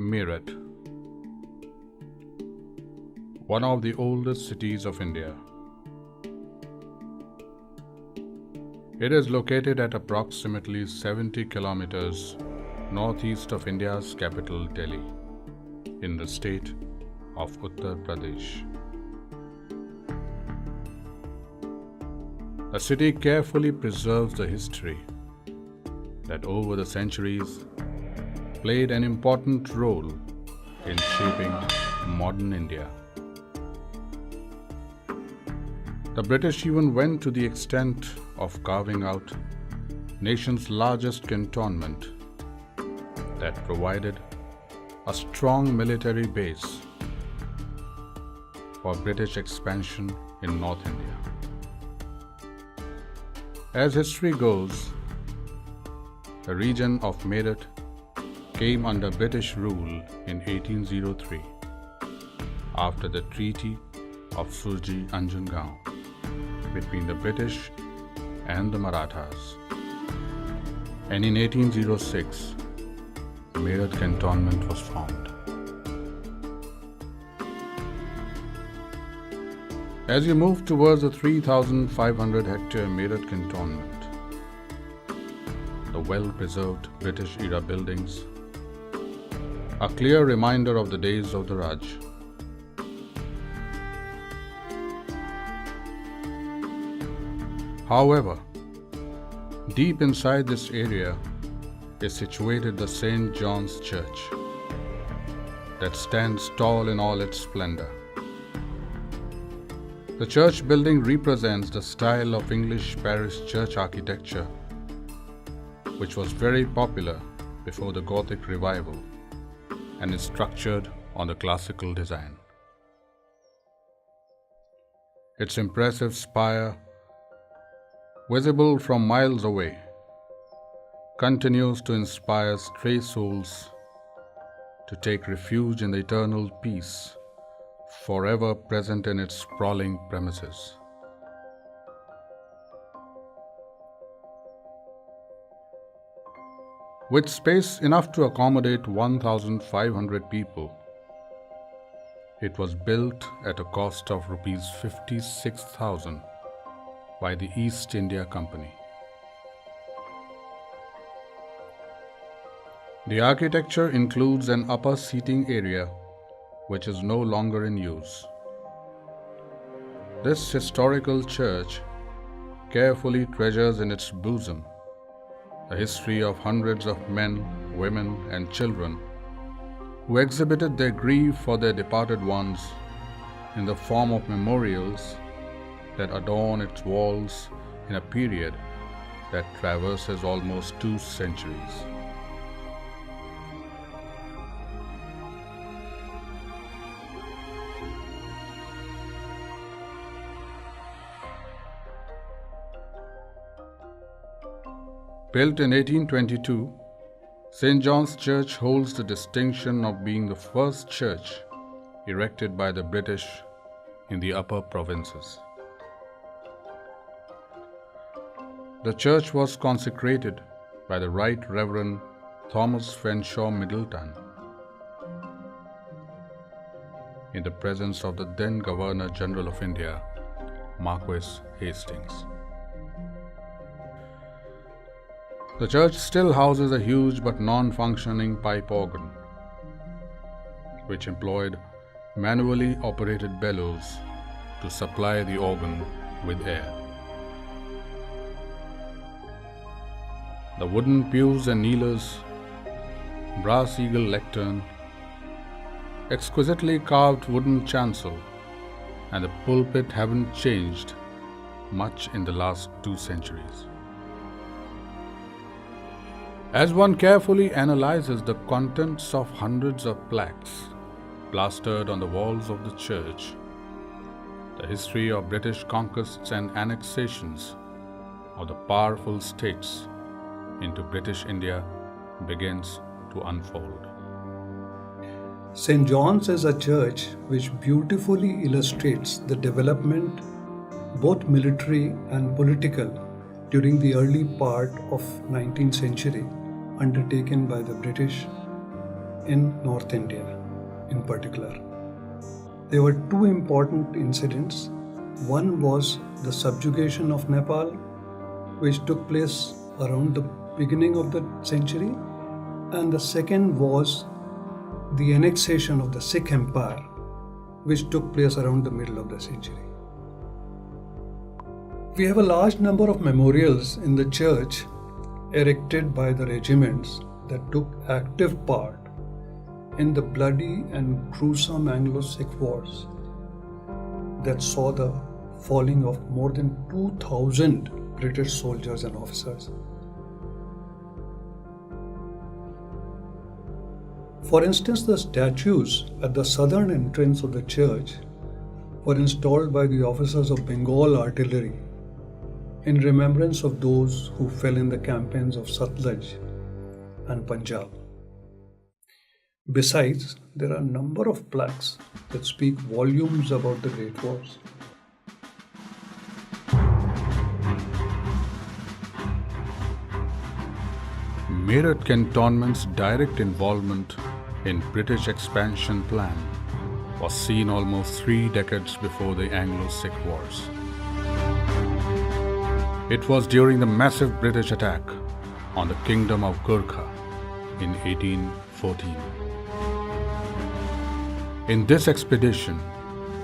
Meerut, one of the oldest cities of India. It is located at approximately 70 kilometers northeast of India's capital Delhi, in the state of Uttar Pradesh. The city carefully preserves the history that over the centuries played an important role in shaping modern India. The British even went to the extent of carving out nation's largest cantonment that provided a strong military base for British expansion in North India. As history goes, the region of Meerut came under British rule in 1803 after the Treaty of Surji-Anjangaon between the British and the Marathas. And in 1806, Meerut Cantonment was formed. As you move towards the 3,500 hectare Meerut Cantonment, the well-preserved British-era buildings, a clear reminder of the days of the Raj. However, deep inside this area is situated the St. John's Church that stands tall in all its splendor. The church building represents the style of English parish church architecture, which was very popular before the Gothic revival and is structured on the classical design. Its impressive spire, visible from miles away, continues to inspire stray souls to take refuge in the eternal peace forever present in its sprawling premises. With space enough to accommodate 1,500 people, it was built at a cost of Rs 56,000 by the East India Company. The architecture includes an upper seating area which is no longer in use. This historical church carefully treasures in its bosom the history of hundreds of men, women, and children who exhibited their grief for their departed ones in the form of memorials that adorn its walls in a period that traverses almost 2 centuries. Built in 1822, St. John's Church holds the distinction of being the first church erected by the British in the upper provinces. The church was consecrated by the Right Reverend Thomas Fenshaw Middleton in the presence of the then Governor General of India, Marquis Hastings. The church still houses a huge but non-functioning pipe organ, which employed manually operated bellows to supply the organ with air. The wooden pews and kneelers, brass eagle lectern, exquisitely carved wooden chancel, and the pulpit haven't changed much in the last 2 centuries. As one carefully analyzes the contents of hundreds of plaques plastered on the walls of the church, the history of British conquests and annexations of the powerful states into British India begins to unfold. St. John's is a church which beautifully illustrates the development, both military and political, during the early part of 19th century undertaken by the British in North India in particular. There were two important incidents. One was the subjugation of Nepal, which took place around the beginning of the century, and the second was the annexation of the Sikh Empire, which took place around the middle of the century. We have a large number of memorials in the church erected by the regiments that took active part in the bloody and gruesome Anglo-Sikh wars that saw the falling of more than 2,000 British soldiers and officers. For instance, the statues at the southern entrance of the church were installed by the officers of Bengal artillery in remembrance of those who fell in the campaigns of Satluj and Punjab. Besides, there are a number of plaques that speak volumes about the Great Wars. Meerut Cantonment's direct involvement in British expansion plan was seen almost 3 decades before the Anglo-Sikh Wars. It was during the massive British attack on the Kingdom of Gurkha in 1814. In this expedition,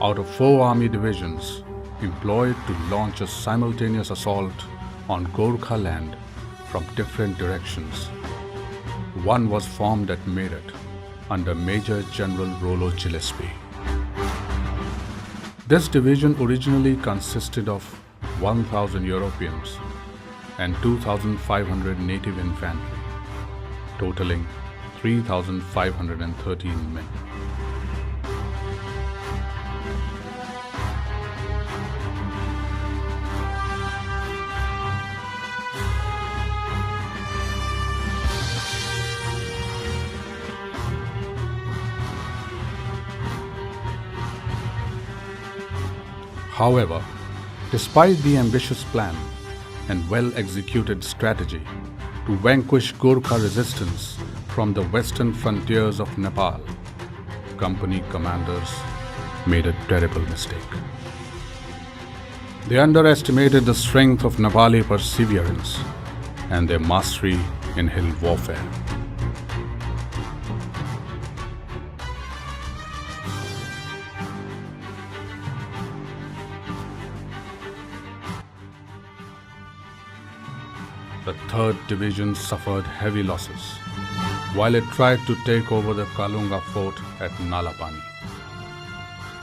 out of 4 army divisions employed to launch a simultaneous assault on Gorkha land from different directions, one was formed at Meerut under Major General Rollo Gillespie. This division originally consisted of 1,000 Europeans and 2,500 native infantry, totaling 3,513 men. However, despite the ambitious plan and well-executed strategy to vanquish Gorkha resistance from the western frontiers of Nepal, company commanders made a terrible mistake. They underestimated the strength of Nepali perseverance and their mastery in hill warfare. The 3rd Division suffered heavy losses while it tried to take over the Kalunga fort at Nalapani.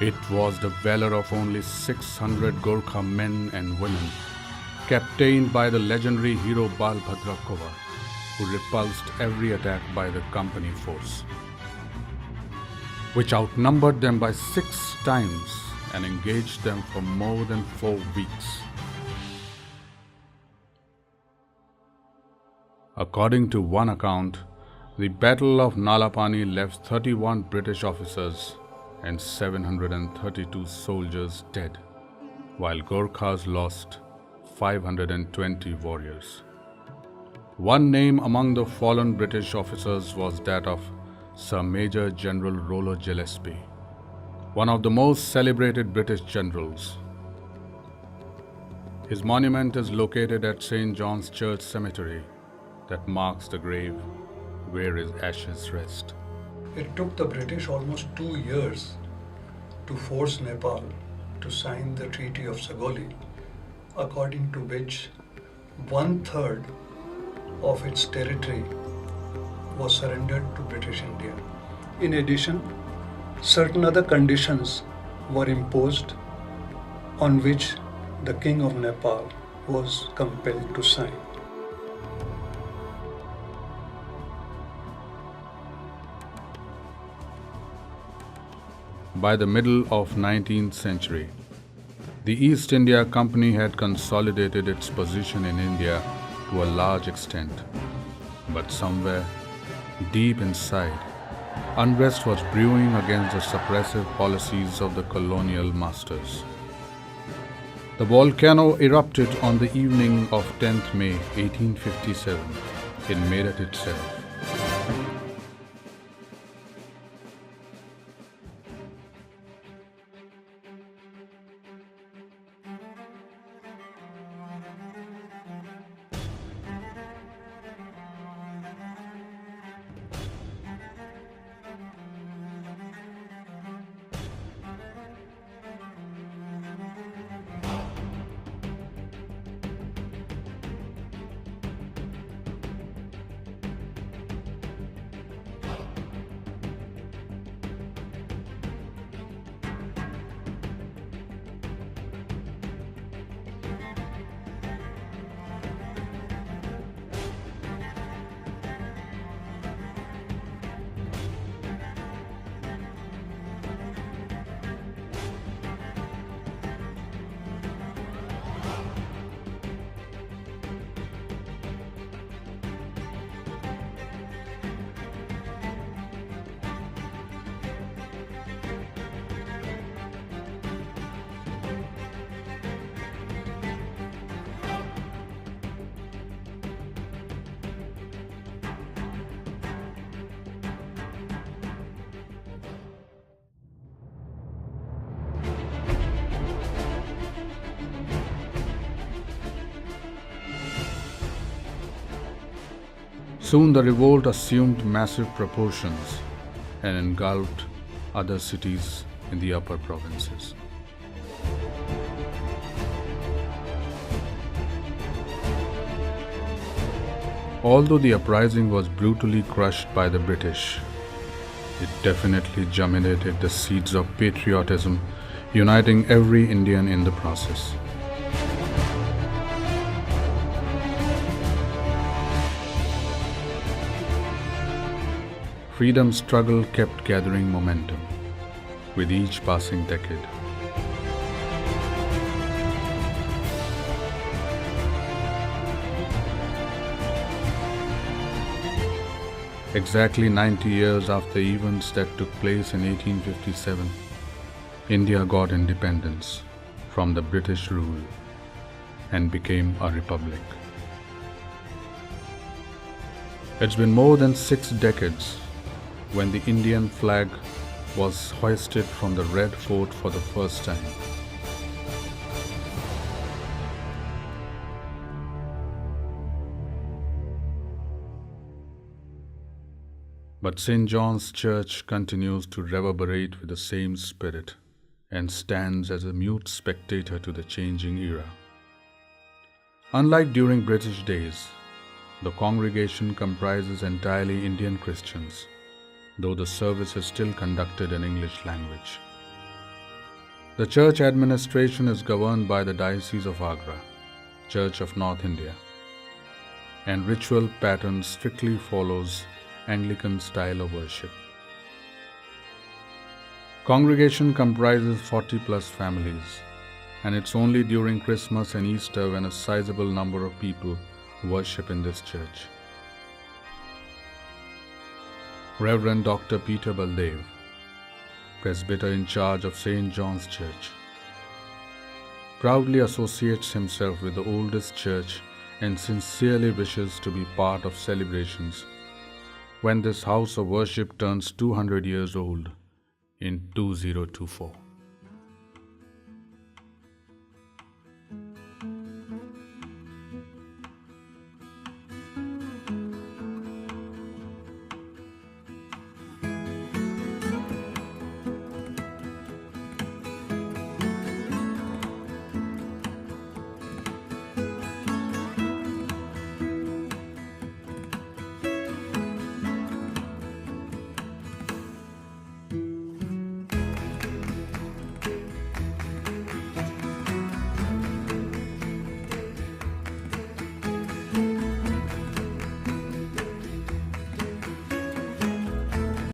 It was the valor of only 600 Gorkha men and women, captained by the legendary hero Balbhadra Kunwar, who repulsed every attack by the company force, which outnumbered them by 6 times and engaged them for more than 4 weeks. According to one account, the Battle of Nalapani left 31 British officers and 732 soldiers dead, while Gorkhas lost 520 warriors. One name among the fallen British officers was that of Sir Major General Rollo Gillespie, one of the most celebrated British generals. His monument is located at St. John's Church Cemetery that marks the grave where his ashes rest. It took the British almost 2 years to force Nepal to sign the Treaty of Sagoli, according to which 1/3 of its territory was surrendered to British India. In addition, certain other conditions were imposed on which the King of Nepal was compelled to sign. By the middle of 19th century, the East India Company had consolidated its position in India to a large extent. But somewhere, deep inside, unrest was brewing against the suppressive policies of the colonial masters. The volcano erupted on the evening of 10th May 1857 in Meerut itself. Soon the revolt assumed massive proportions and engulfed other cities in the upper provinces. Although the uprising was brutally crushed by the British, it definitely germinated the seeds of patriotism, uniting every Indian in the process. Freedom struggle kept gathering momentum with each passing decade. Exactly 90 years after events that took place in 1857, India got independence from the British rule and became a republic. It's been more than 6 decades when the Indian flag was hoisted from the Red Fort for the first time. But St. John's Church continues to reverberate with the same spirit and stands as a mute spectator to the changing era. Unlike during British days, the congregation comprises entirely Indian Christians, though the service is still conducted in English language. The church administration is governed by the Diocese of Agra, Church of North India, and ritual pattern strictly follows Anglican style of worship. Congregation comprises 40 plus families, and it's only during Christmas and Easter when a sizable number of people worship in this church. Reverend Dr. Peter Baldev, presbyter in charge of St. John's Church, proudly associates himself with the oldest church and sincerely wishes to be part of celebrations when this house of worship turns 200 years old in 2024.